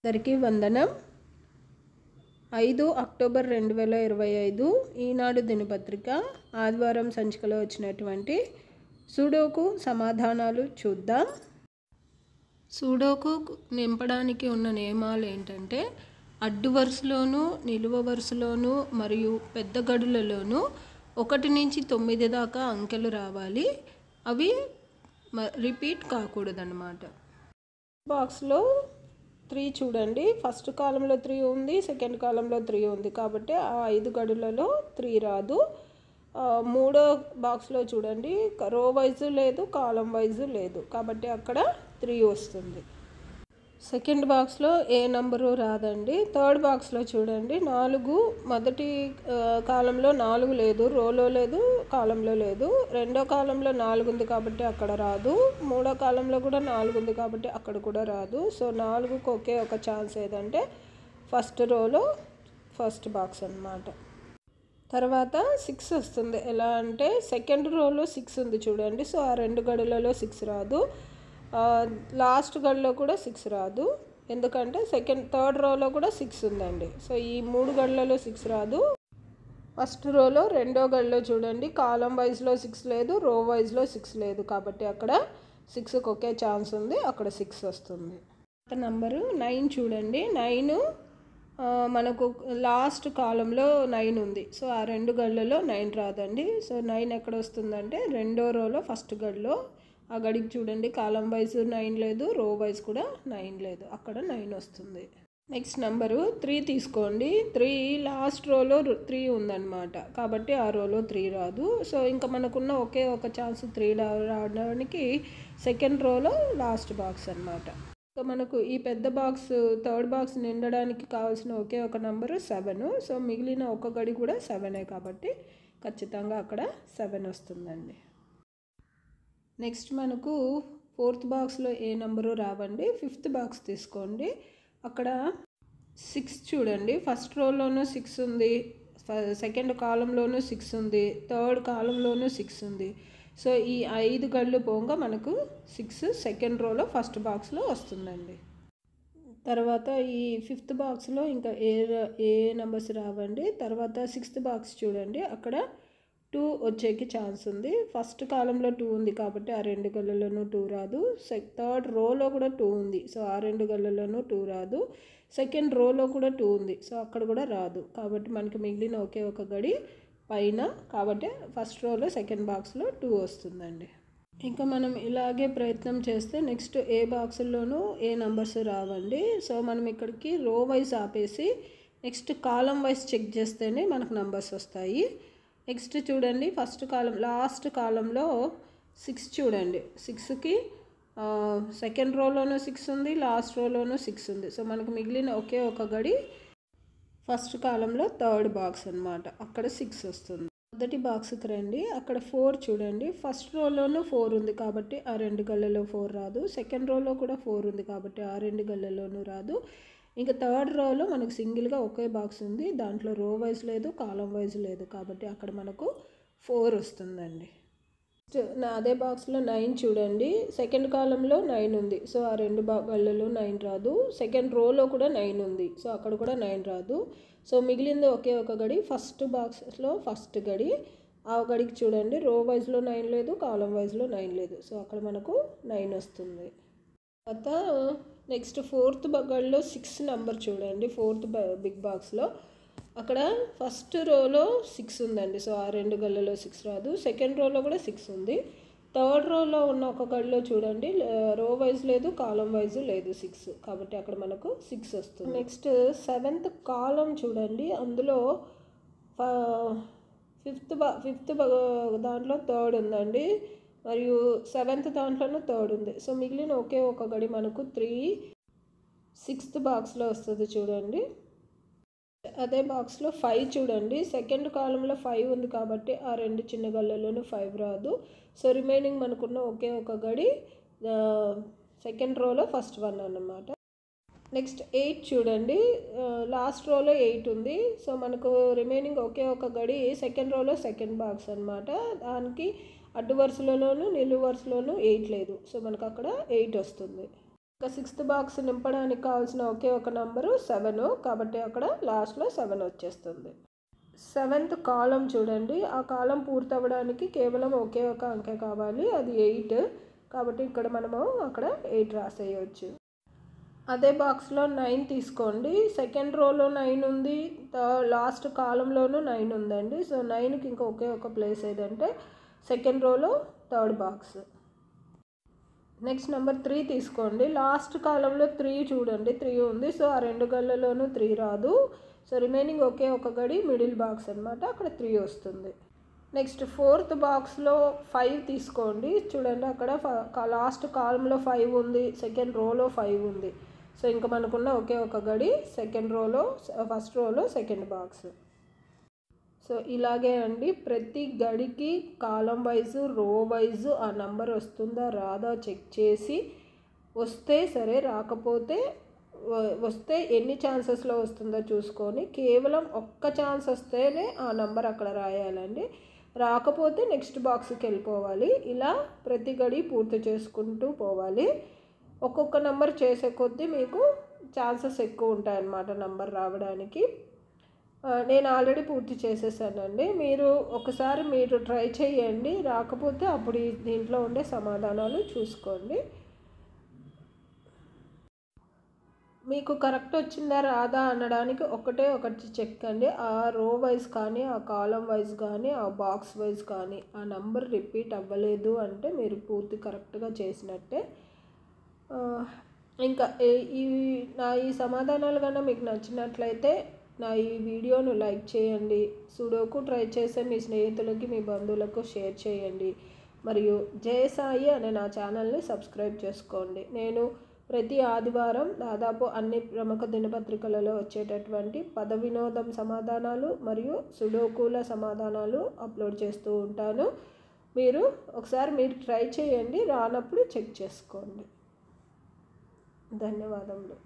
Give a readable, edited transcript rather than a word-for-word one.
అందరికీ వందనం. 5 అక్టోబర్ 2025 ఈనాడు దినపత్రిక ఆదివారం సంచికలో వచ్చినటువంటి సూడోకు సమాధానాలు చూద్దాం. సూడోకు నింపడానికి ఉన్న నియమాలు ఏంటంటే అడ్డు వరుసలోను, నిలువ వరుసలోను మరియు పెద్ద గడులలోను 1 నుంచి 9 దాకా అంకెలు రావాలి. అవి రిపీట్ కాకూడదన్నమాట. బాక్స్లో 3 చూడండి. ఫస్ట్ కాలంలో 3 ఉంది, సెకండ్ కాలంలో 3 ఉంది కాబట్టి ఆ 5 గడులలో 3 రాదు. మూడో బాక్స్లో చూడండి, రో వైజు లేదు, కాలం వైజు లేదు కాబట్టి అక్కడ 3 వస్తుంది. సెకండ్ బాక్స్లో ఏ నంబరు రాదండి. థర్డ్ బాక్స్లో చూడండి, 4 మొదటి కాలంలో 4 లేదు, రోలో లేదు, కాలంలో లేదు. రెండో కాలంలో 4 ఉంది కాబట్టి అక్కడ రాదు. మూడో కాలంలో కూడా 4 ఉంది కాబట్టి అక్కడ కూడా రాదు. సో 4కు ఒకే ఒక ఛాన్స్ ఏదంటే ఫస్ట్ రోలో ఫస్ట్ బాక్స్ అన్నమాట. తర్వాత 6 వస్తుంది. ఎలా అంటే సెకండ్ రోలో 6 ఉంది చూడండి. సో ఆ 2 గడులలో 6 రాదు. లాస్ట్ గడిలో కూడా 6 రాదు, ఎందుకంటే థర్డ్ రోలో కూడా 6 ఉందండి. సో ఈ 3 గడులలో 6 రాదు. ఫస్ట్ రోలో రెండో గడిలో చూడండి, కాలం వైజ్లో 6 లేదు, రో వైజ్లో 6 లేదు కాబట్టి అక్కడ 6కు ఒకే ఛాన్స్ ఉంది, అక్కడ 6 వస్తుంది. నంబరు 9 చూడండి. 9 మనకు లాస్ట్ కాలంలో 9 ఉంది. సో ఆ 2 గడులలో 9 రాదండి. సో 9 ఎక్కడ వస్తుందంటే రెండో రోలో ఫస్ట్ గడిలో. ఆ గడికి చూడండి, కాలం వైజ్ 9 లేదు, రో వైజ్ కూడా 9 లేదు, అక్కడ 9 వస్తుంది. నెక్స్ట్ నెంబరు 3 తీసుకోండి. 3 లాస్ట్ రోలో 3 ఉందన్నమాట కాబట్టి ఆ రోలో 3 రాదు. సో ఇంకా మనకున్న ఒకే ఒక ఛాన్స్ 3 రావడానికి సెకండ్ రోలో లాస్ట్ బాక్స్ అన్నమాట. సో మనకు ఈ పెద్ద బాక్స్ థర్డ్ బాక్స్ నిండడానికి కావాల్సిన ఒకే ఒక నెంబరు 7. సో మిగిలిన ఒక గడి కూడా 7 కాబట్టి ఖచ్చితంగా అక్కడ 7 వస్తుందండి. నెక్స్ట్ మనకు ఫోర్త్ బాక్స్లో ఏ నెంబరు రావండి. ఫిఫ్త్ బాక్స్ తీసుకోండి. అక్కడ 6 చూడండి. ఫస్ట్ రోలోనూ 6 ఉంది, సెకండ్ కాలంలోనూ 6 ఉంది, థర్డ్ కాలంలోనూ 6 ఉంది. సో ఈ 5 గడులు పోగా మనకు 6 సెకండ్ రోలో ఫస్ట్ బాక్స్లో వస్తుందండి. తర్వాత ఈ ఫిఫ్త్ బాక్స్లో ఇంకా ఏ నెంబర్స్ రావండి. తర్వాత 6th బాక్స్ చూడండి, అక్కడ 2 వచ్చేకి ఛాన్స్ ఉంది. ఫస్ట్ కాలంలో 2 ఉంది కాబట్టి ఆ 2 గడులలోనూ 2 రాదు. థర్డ్ రోలో కూడా 2 ఉంది, సో ఆ 2 గడులలోనూ 2 రాదు. సెకండ్ రోలో కూడా 2 ఉంది, సో అక్కడ కూడా రాదు. కాబట్టి మనకి మిగిలిన ఒకే ఒక గడి పైన కాబట్టి ఫస్ట్ రోలో సెకండ్ బాక్స్లో 2 వస్తుందండి. ఇంకా మనం ఇలాగే ప్రయత్నం చేస్తే నెక్స్ట్ ఏ బాక్సుల్లోనూ ఏ నెంబర్స్ రావండి. సో మనం ఇక్కడికి రో వైజ్ ఆపేసి నెక్స్ట్ కాలం వైజ్ చెక్ చేస్తేనే మనకు నెంబర్స్ వస్తాయి. నెక్స్ట్ చూడండి, ఫస్ట్ కాలం లాస్ట్ కాలంలో 6 చూడండి. 6కి సెకండ్ రోలోనూ 6 ఉంది, లాస్ట్ రోలోనూ 6 ఉంది. సో మనకు మిగిలిన ఒకే ఒక గడి ఫస్ట్ కాలంలో థర్డ్ బాక్స్ అన్నమాట, అక్కడ 6 వస్తుంది. మొదటి బాక్స్కి రండి. అక్కడ 4 చూడండి. ఫస్ట్ రోలోనూ 4 ఉంది కాబట్టి ఆ 2 గళ్ళలో 4 రాదు. సెకండ్ రోలో కూడా 4 ఉంది కాబట్టి ఆ 2 గళ్ళలోనూ రాదు. ఇంకా థర్డ్ రోలో మనకు సింగిల్గా ఒకే బాక్స్ ఉంది, దాంట్లో రో వైజ్ లేదు, కాలం వైజ్ లేదు కాబట్టి అక్కడ మనకు 4 వస్తుందండి. అదే బాక్స్లో 9 చూడండి. సెకండ్ కాలంలో 9 ఉంది, సో ఆ 2 గళ్ళలో 9 రాదు. సెకండ్ రోలో కూడా 9 ఉంది, సో అక్కడ కూడా 9 రాదు. సో మిగిలింది ఒకే ఒక గడి ఫస్ట్ బాక్స్లో ఫస్ట్ గడి. ఆ గడికి చూడండి, రో వైజ్లో 9 లేదు, కాలం వైజ్లో 9 లేదు, సో అక్కడ మనకు 9 వస్తుంది. తర్వాత నెక్స్ట్ ఫోర్త్ గడిలో 6 నెంబర్ చూడండి. ఫోర్త్ బిగ్ బాక్స్లో అక్కడ ఫస్ట్ రోలో 6 ఉందండి, సో ఆ 2 గళ్ళలో 6 రాదు. సెకండ్ రోలో కూడా 6 ఉంది. థర్డ్ రోలో ఉన్న ఒక గడిలో చూడండి, రో వైజ్ లేదు, కాలం వైజ్ లేదు, 6 కాబట్టి అక్కడ మనకు 6 వస్తుంది. నెక్స్ట్ 7th కాలం చూడండి. అందులో ఫిఫ్త్ దాంట్లో 3rd ఉందండి మరియు 7th దాంట్లోనూ 3rd ఉంది. సో మిగిలిన ఒకే ఒక గడి మనకు 3 6th బాక్స్లో వస్తుంది చూడండి. అదే బాక్స్లో 5 చూడండి. సెకండ్ కాలంలో 5 ఉంది కాబట్టి ఆ 2 చిన్న గళ్ళలోనూ 5 రాదు. సో రిమైనింగ్ మనకున్న ఒకే ఒక గడి సెకండ్ రోలో ఫస్ట్ 1 అన్నమాట. నెక్స్ట్ 8 చూడండి. లాస్ట్ రోలో 8 ఉంది, సో మనకు రిమైనింగ్ ఒకే ఒక గడి సెకండ్ రోలో సెకండ్ బాక్స్ అన్నమాట. దానికి అడ్డు వరుసలోనూ నిలువు వరుసలోనూ 8 లేదు, సో మనకు అక్కడ 8 వస్తుంది. ఇంకా 6th బాక్స్ నింపడానికి కావాల్సిన ఒకే ఒక నంబరు 7, కాబట్టి అక్కడ లాస్ట్లో 7 వచ్చేస్తుంది. 7th కాలం చూడండి, ఆ కాలం పూర్తవ్వడానికి కేవలం ఒకే ఒక అంకె కావాలి, అది 8, కాబట్టి ఇక్కడ మనము అక్కడ 8 రాసేయవచ్చు. అదే బాక్స్లో 9 తీసుకోండి, సెకండ్ రోలో 9 ఉంది, లాస్ట్ కాలంలోనూ 9 ఉందండి. సో 9కి ఇంకా ఒకే ఒక ప్లేస్ ఏదంటే సెకండ్ రోలో 3rd బాక్స్. నెక్స్ట్ నెంబర్ 3 తీసుకోండి, లాస్ట్ కాలంలో 3 చూడండి, 3 ఉంది. సో ఆ 2 గళ్ళలోనూ 3 రాదు. సో రిమైనింగ్ ఒకే ఒక గడి మిడిల్ బాక్స్ అనమాట, అక్కడ 3 వస్తుంది. నెక్స్ట్ 4th బాక్స్లో 5 తీసుకోండి, చూడండి అక్కడ లాస్ట్ కాలంలో 5 ఉంది, సెకండ్ రోలో 5 ఉంది. సో ఇంకా మనకున్న ఒకే ఒక గడి ఫస్ట్ రోలో సెకండ్ బాక్స్. సో ఇలాగే అండి, ప్రతి గడికి కాలం వైజు రో వైజు ఆ నెంబర్ వస్తుందా రాదా చెక్ చేసి, వస్తే సరే, రాకపోతే వస్తే ఎన్ని ఛాన్సెస్లో వస్తుందో చూసుకొని కేవలం ఒక్క ఛాన్స్ వస్తేనే ఆ నెంబర్ అక్కడ రాయాలండి, రాకపోతే నెక్స్ట్ బాక్స్కి వెళ్ళిపోవాలి. ఇలా ప్రతి గడి పూర్తి చేసుకుంటూ పోవాలి. ఒక్కొక్క నెంబర్ చేసే కొద్దీ మీకు ఛాన్సెస్ ఎక్కువ ఉంటాయన్నమాట నెంబర్ రావడానికి. నేను ఆల్రెడీ పూర్తి చేసేసానండి, ఒకసారి మీరు ట్రై చేయండి, రాకపోతే అప్పుడు దీంట్లో ఉండే సమాధానాలు చూసుకోండి. మీకు కరెక్ట్ వచ్చిందా రాదా అనడానికి ఒకటి చెక్ అండి, ఆ రో వైజ్ కానీ ఆ కాలం వైజ్ కానీ ఆ బాక్స్ వైజ్ కానీ ఆ నెంబర్ రిపీట్ అవ్వలేదు అంటే మీరు పూర్తి కరెక్ట్గా చేసినట్టే. ఇంకా ఈ సమాధానాలు కన్నా మీకు నచ్చినట్లయితే నా ఈ వీడియోను లైక్ చేయండి, సుడోకు ట్రై చేసే మీ స్నేహితులకి మీ బంధువులకు షేర్ చేయండి, మరియు జయసాయి అనే నా ఛానల్ని సబ్స్క్రైబ్ చేసుకోండి. నేను ప్రతి ఆదివారం దాదాపు అన్ని ప్రముఖ దినపత్రికలలో వచ్చేటటువంటి పద వినోదం సమాధానాలు మరియు సుడోకుల సమాధానాలు అప్లోడ్ చేస్తూ ఉంటాను. ఒకసారి మీరు ట్రై చేయండి, రానప్పుడు చెక్ చేసుకోండి. ధన్యవాదములు.